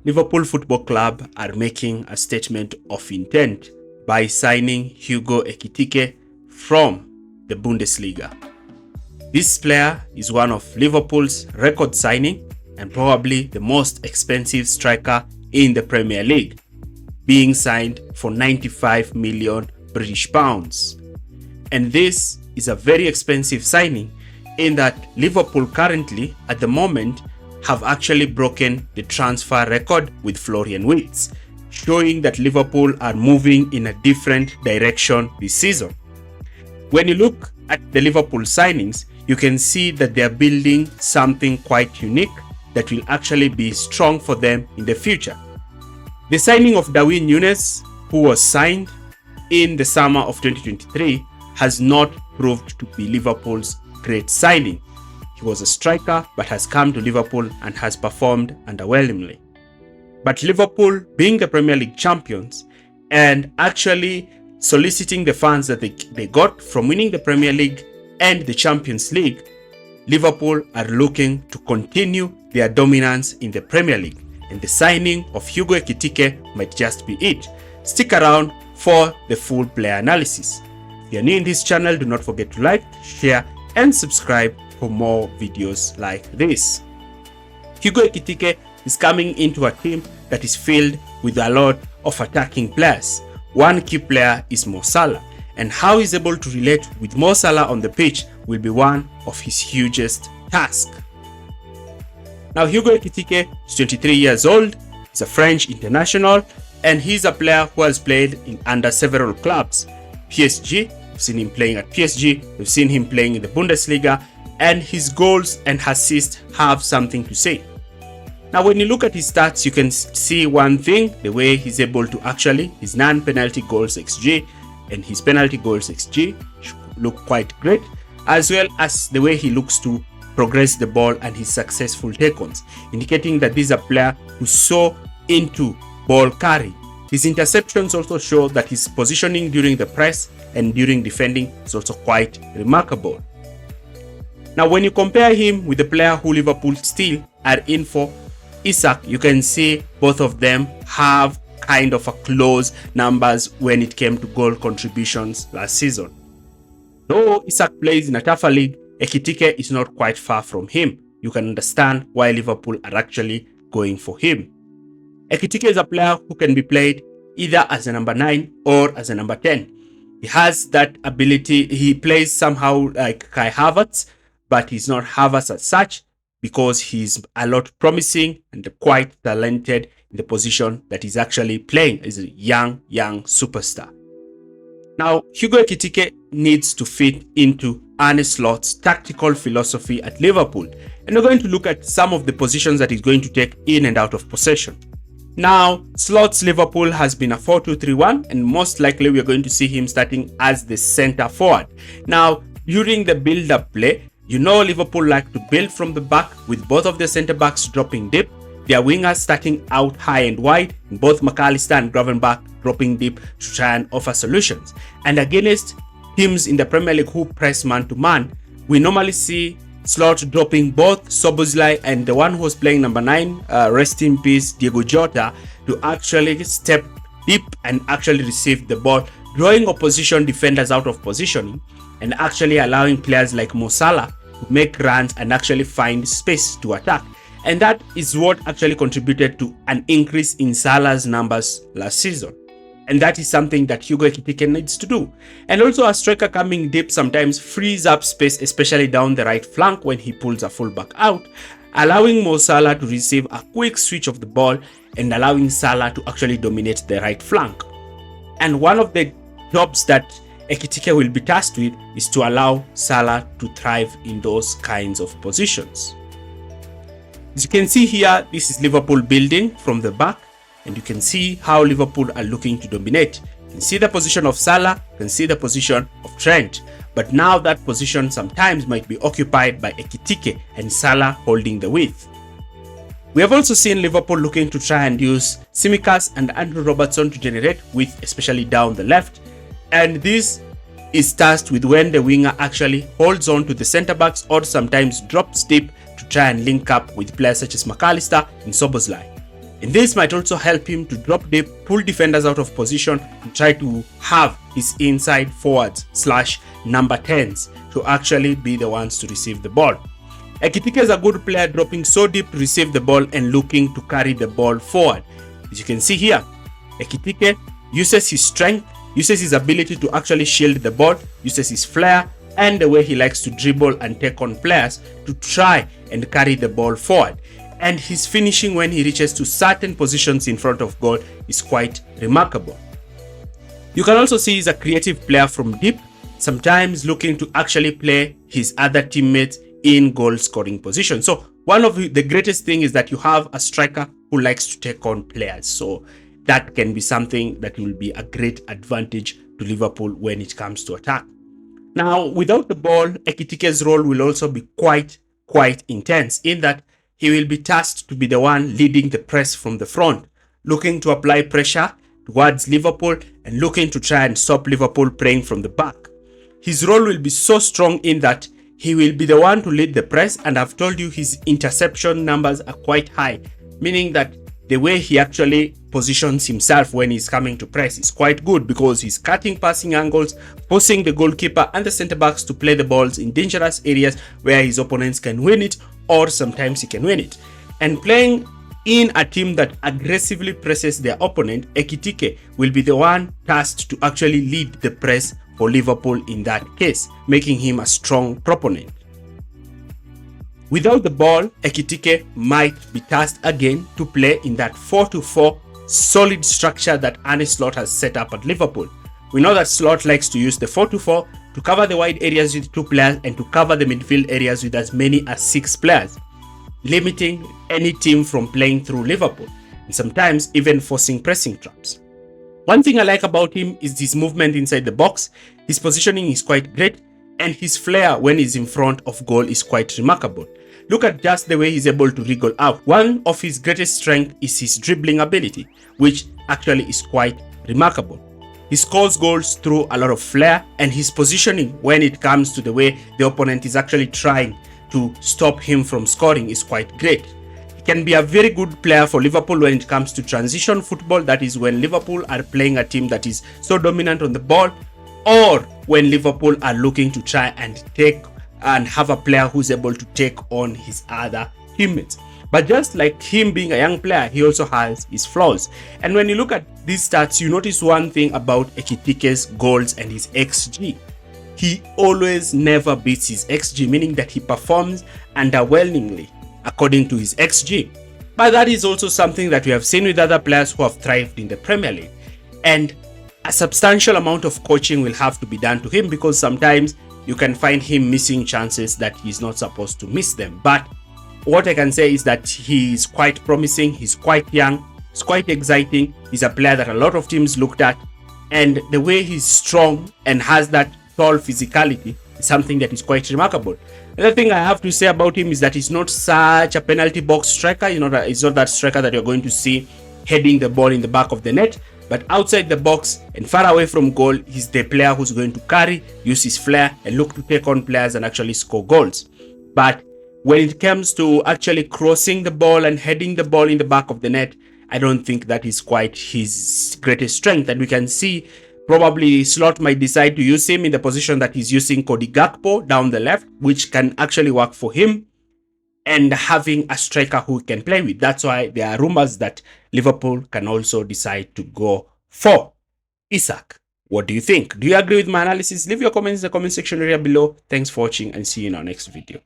Liverpool Football Club are making a statement of intent by signing Hugo Ekitike from the Bundesliga. This player is one of Liverpool's record signing and probably the most expensive striker in the Premier League, being signed for 95 million British pounds. And this is a very expensive signing in that Liverpool currently, at the moment, have actually broken the transfer record with Florian Wirtz, showing that Liverpool are moving in a different direction this season. When you look at the Liverpool signings, you can see that they are building something quite unique that will actually be strong for them in the future. The signing of Darwin Núñez, who was signed in the summer of 2023, has not proved to be Liverpool's great signing. He was a striker but has come to Liverpool and has performed underwhelmingly. But Liverpool, being the Premier League champions and actually soliciting the funds that they got from winning the Premier League and the Champions League, Liverpool are looking to continue their dominance in the Premier League, and the signing of Hugo Ekitike might just be it. Stick around for the full player analysis. If you are new in this channel, do not forget to like, share and subscribe for more videos like this. Hugo Ekitike is coming into a team that is filled with a lot of attacking players. One key player is Mo Salah, and how he's able to relate with Mo Salah on the pitch will be one of his hugest tasks. Now, Hugo Ekitike is 23 years old, he's a French international, and he's a player who has played under several clubs. PSG, we've seen him playing at PSG, we've seen him playing in the Bundesliga, and his goals and assists have something to say. Now, when you look at his stats, you can see one thing: the way he's able to his non-penalty goals XG and his penalty goals XG look quite great, as well as the way he looks to progress the ball and his successful take-ons, indicating that this is a player who's so into ball carry. His interceptions also show that his positioning during the press and during defending is also quite remarkable. Now, when you compare him with the player who Liverpool still are in for, Isak, you can see both of them have kind of a close numbers when it came to goal contributions last season. Though Isak plays in a tougher league, Ekitike is not quite far from him. You can understand why Liverpool are actually going for him. Ekitike is a player who can be played either as a number 9 or as a number 10. He has that ability. He plays somehow like Kai Havertz, but he's not Havertz as such, because he's a lot promising and quite talented in the position that he's actually playing as a young superstar. Now, Hugo Ekitike needs to fit into Arne Slot's tactical philosophy at Liverpool, and we're going to look at some of the positions that he's going to take in and out of possession. Now, Slot's Liverpool has been a 4-2-3-1, and most likely we're going to see him starting as the center forward. Now, during the build-up play, you know Liverpool like to build from the back with both of the center backs dropping deep, their wingers starting out high and wide, and both McAllister and Gravenberch dropping deep to try and offer solutions. And against teams in the Premier League who press man-to-man, we normally see Slot dropping both Szoboszlai and the one who was playing number 9, rest in peace, Diego Jota, to actually step deep and actually receive the ball, drawing opposition defenders out of positioning and actually allowing players like Mo Salah to make runs and actually find space to attack. And that is what actually contributed to an increase in Salah's numbers last season. And that is something that Hugo Ekitike needs to do. And also, a striker coming deep sometimes frees up space, especially down the right flank when he pulls a fullback out, allowing Mo Salah to receive a quick switch of the ball and allowing Salah to actually dominate the right flank. And one of the jobs that Ekitike will be tasked with is to allow Salah to thrive in those kinds of positions. As you can see here, this is Liverpool building from the back, and you can see how Liverpool are looking to dominate. You can see the position of Salah, you can see the position of Trent, but now that position sometimes might be occupied by Ekitike and Salah holding the width. We have also seen Liverpool looking to try and use Tsimikas and Andrew Robertson to generate width, especially down the left, and this is tasked with when the winger actually holds on to the center backs or sometimes drops deep to try and link up with players such as McAllister and Szoboszlai. And this might also help him to drop deep, pull defenders out of position, and try to have his inside forwards / number 10s to actually be the ones to receive the ball. Ekitike is a good player, dropping so deep to receive the ball and looking to carry the ball forward. As you can see here, Ekitike uses his strength, uses his ability to actually shield the ball, uses his flair, and the way he likes to dribble and take on players to try and carry the ball forward. And his finishing when he reaches to certain positions in front of goal is quite remarkable. You can also see he's a creative player from deep, sometimes looking to actually play his other teammates in goal scoring position. So one of the greatest thing is that you have a striker who likes to take on players. So that can be something that will be a great advantage to Liverpool when it comes to attack. Now, without the ball, Ekitike's role will also be quite intense, in that he will be tasked to be the one leading the press from the front, looking to apply pressure towards Liverpool and looking to try and stop Liverpool playing from the back. His role will be so strong in that he will be the one to lead the press, and I've told you his interception numbers are quite high, meaning that the way he actually positions himself when he's coming to press is quite good, because he's cutting passing angles, forcing the goalkeeper and the centre backs to play the balls in dangerous areas where his opponents can win it, or sometimes he can win it. And playing in a team that aggressively presses their opponent, Ekitike will be the one tasked to actually lead the press for Liverpool in that case, making him a strong proponent. Without the ball, Ekitike might be tasked again to play in that 4-2-4 solid structure that Arne Slot has set up at Liverpool. We know that Slot likes to use the 4-2-4 to cover the wide areas with 2 players and to cover the midfield areas with as many as 6 players, limiting any team from playing through Liverpool, and sometimes even forcing pressing traps. One thing I like about him is his movement inside the box. His positioning is quite great, and his flair when he's in front of goal is quite remarkable. Look at just the way he's able to wriggle out. One of his greatest strengths is his dribbling ability, which actually is quite remarkable. He scores goals through a lot of flair, and his positioning when it comes to the way the opponent is actually trying to stop him from scoring is quite great. He can be a very good player for Liverpool when it comes to transition football, that is when Liverpool are playing a team that is so dominant on the ball, or when Liverpool are looking to try and take and have a player who's able to take on his other teammates. But just like him being a young player, he also has his flaws. And when you look at these stats, you notice one thing about Ekitike's goals and his XG. He always never beats his XG, meaning that he performs underwhelmingly according to his XG. But that is also something that we have seen with other players who have thrived in the Premier League. And a substantial amount of coaching will have to be done to him, because sometimes you can find him missing chances that he's not supposed to miss them. But what I can say is that he's quite promising, he's quite young, he's quite exciting, he's a player that a lot of teams looked at, and the way he's strong and has that tall physicality is something that is quite remarkable. Another thing I have to say about him is that he's not such a penalty box striker. He's not that striker that you're going to see heading the ball in the back of the net. But outside the box and far away from goal, he's the player who's going to carry, use his flair, and look to take on players and actually score goals. But when it comes to actually crossing the ball and heading the ball in the back of the net, I don't think that is quite his greatest strength. And we can see probably Slot might decide to use him in the position that he's using Cody Gakpo down the left, which can actually work for him, and having a striker who can play with. That's why there are rumors that Liverpool can also decide to go for Isak. What do you think? Do you agree with my analysis? Leave your comments in the comment section area below. Thanks for watching, and see you in our next video.